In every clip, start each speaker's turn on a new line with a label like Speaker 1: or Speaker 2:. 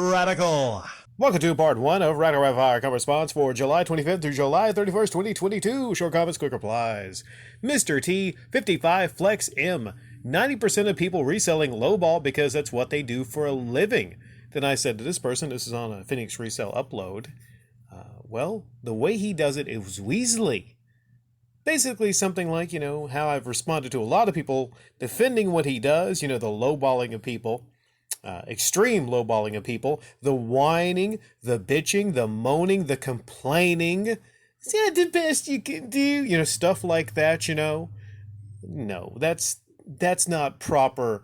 Speaker 1: Radical. Welcome to part one of Radical Rapid Fire Comment Response for July 25th through July 31st, 2022. Short comments, quick replies. Mr. T, 55 Flex M. 90% of people reselling lowball because that's what they do for a living. Then I said to this person, this is on a Phoenix Resale upload, well, the way he does it is Weasley. Basically something like, how I've responded to a lot of people defending what he does, the lowballing of people. Extreme lowballing of people, the whining, the bitching, the moaning, the complaining. Is that the best you can do? Stuff like that, No, that's not proper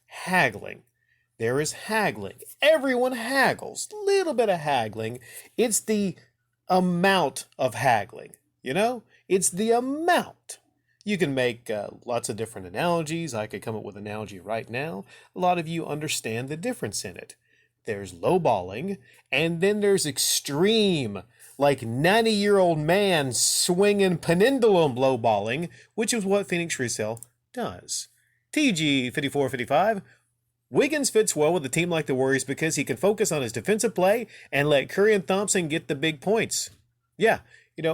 Speaker 1: haggling. There is haggling. Everyone haggles. Little bit of haggling. It's the amount of haggling, It's the amount. You can make lots of different analogies. I could come up with an analogy right now. A lot of you understand the difference in it. There's lowballing, and then there's extreme, like 90-year-old man swinging pendulum lowballing, which is what Phoenix Resale does. TG5455, Wiggins fits well with a team like the Warriors because he can focus on his defensive play and let Curry and Thompson get the big points. Yeah,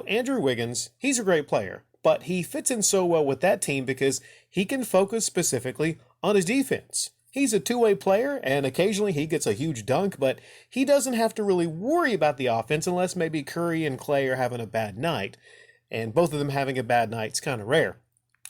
Speaker 1: Andrew Wiggins, he's a great player. But he fits in so well with that team because he can focus specifically on his defense. He's a two-way player, and occasionally he gets a huge dunk, but he doesn't have to really worry about the offense unless maybe Curry and Clay are having a bad night. And both of them having a bad night is kind of rare.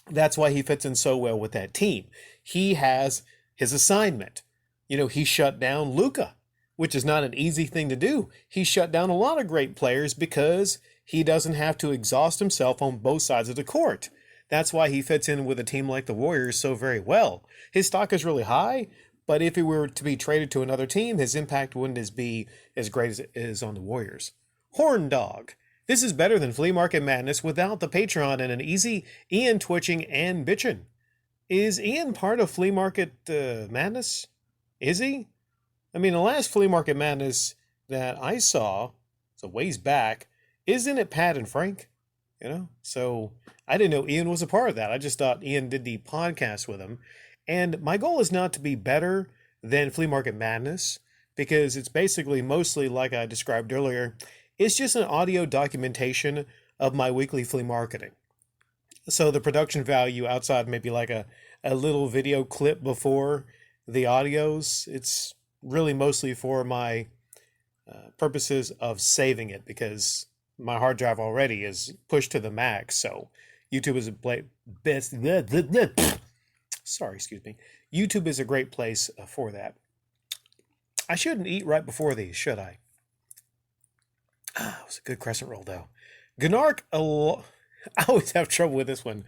Speaker 1: That's why he fits in so well with that team. He has his assignment. He shut down Luka, which is not an easy thing to do. He shut down a lot of great players because he doesn't have to exhaust himself on both sides of the court. That's why he fits in with a team like the Warriors so very well. His stock is really high, but if he were to be traded to another team, his impact wouldn't be as great as it is on the Warriors. Horn Dog. This is better than Flea Market Madness without the Patreon and an easy Ian twitching and bitching. Is Ian part of Flea Market Madness? Is he? The last Flea Market Madness that I saw, it's a ways back, isn't it Pat and Frank? So I didn't know Ian was a part of that. I just thought Ian did the podcast with him. And my goal is not to be better than Flea Market Madness because it's basically mostly like I described earlier. It's just an audio documentation of my weekly flea marketing. So the production value outside maybe like a little video clip before the audios, it's really mostly for my purposes of saving it because my hard drive already is pushed to the max, so YouTube is a best. Sorry, excuse me. YouTube is a great place for that. I shouldn't eat right before these, should I? It was a good crescent roll, though. Gnark, I always have trouble with this one.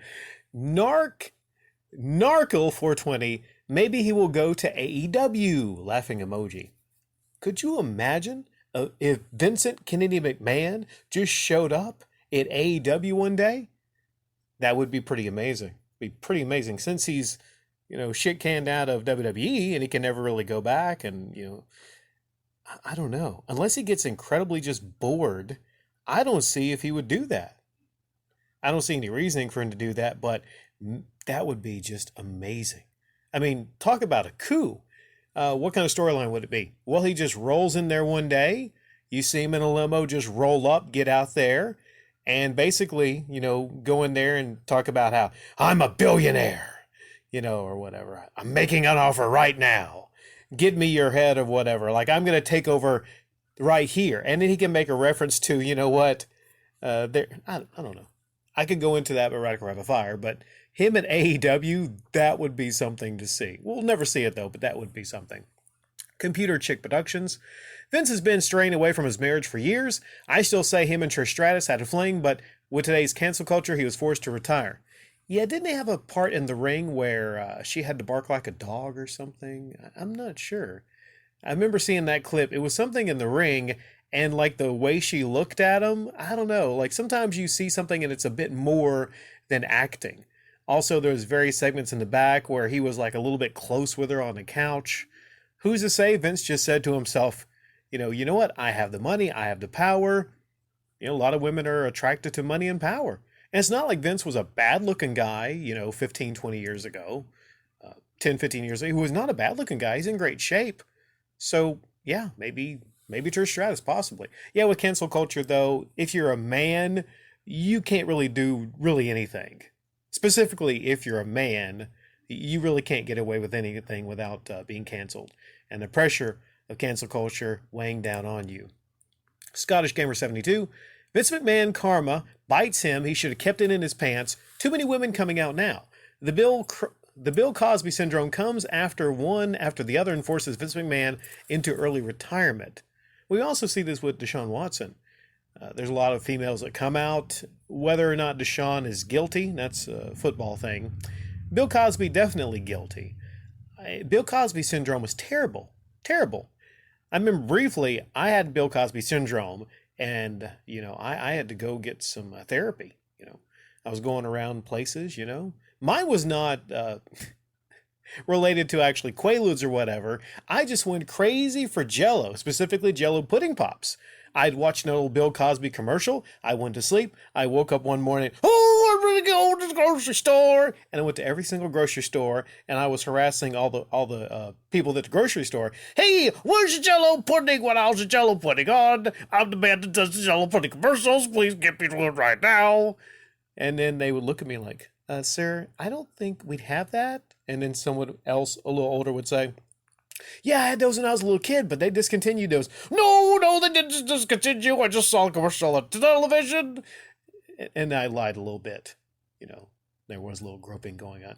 Speaker 1: Narkle420, maybe he will go to AEW, laughing emoji. Could you imagine if Vincent Kennedy McMahon just showed up at AEW one day? That would be pretty amazing. Since he's, shit canned out of WWE and he can never really go back. And, I don't know. Unless he gets incredibly just bored, I don't see if he would do that. I don't see any reasoning for him to do that, but that would be just amazing. Talk about a coup. What kind of storyline would it be? Well, he just rolls in there one day. You see him in a limo, just roll up, get out there, and basically, go in there and talk about how I'm a billionaire, or whatever. I'm making an offer right now. Get me your head or whatever. Like, I'm going to take over right here. And then he can make a reference to, I don't know. I could go into that with Radical Rapid Fire, but him at AEW, that would be something to see. We'll never see it, though, but that would be something. Computer Chick Productions. Vince has been straying away from his marriage for years. I still say him and Trish Stratus had a fling, but with today's cancel culture, he was forced to retire. Yeah, didn't they have a part in the ring where she had to bark like a dog or something? I'm not sure. I remember seeing that clip. It was something in the ring, and like the way she looked at him, I don't know. Like sometimes you see something and it's a bit more than acting. Also, there's various segments in the back where he was like a little bit close with her on the couch. Who's to say Vince just said to himself, you know what? I have the money. I have the power. A lot of women are attracted to money and power. And it's not like Vince was a bad looking guy, 15, 20 years ago, 10, 15 years ago. He was not a bad looking guy. He's in great shape. So yeah, maybe Trish Stratus possibly. Yeah, with cancel culture though, if you're a man, you can't really do really anything. Specifically, if you're a man, you really can't get away with anything without being canceled, and the pressure of cancel culture weighing down on you. Scottish Gamer 72. Vince McMahon karma bites him. He should have kept it in his pants. Too many women coming out now. The Bill Cosby syndrome comes after one after the other and forces Vince McMahon into early retirement. We also see this with Deshaun Watson. There's a lot of females that come out. Whether or not Deshaun is guilty, that's a football thing. Bill Cosby definitely guilty. Bill Cosby syndrome was terrible, terrible. I remember briefly I had Bill Cosby syndrome, and I had to go get some therapy. I was going around places. Mine was not related to actually Quaaludes or whatever. I just went crazy for Jello, specifically Jello pudding pops. I'd watched an old Bill Cosby commercial. I went to sleep. I woke up one morning. Oh, I'm gonna go to the grocery store, and I went to every single grocery store, and I was harassing all the people at the grocery store. Hey, where's the Jello pudding? What else is Jello pudding on? I'm the man that does the Jello pudding commercials. Please get me to it right now. And then they would look at me like, sir, I don't think we'd have that. And then someone else a little older would say, yeah, I had those when I was a little kid, but they discontinued those. No, they didn't discontinue. I just saw a commercial on television. And I lied a little bit. There was a little groping going on.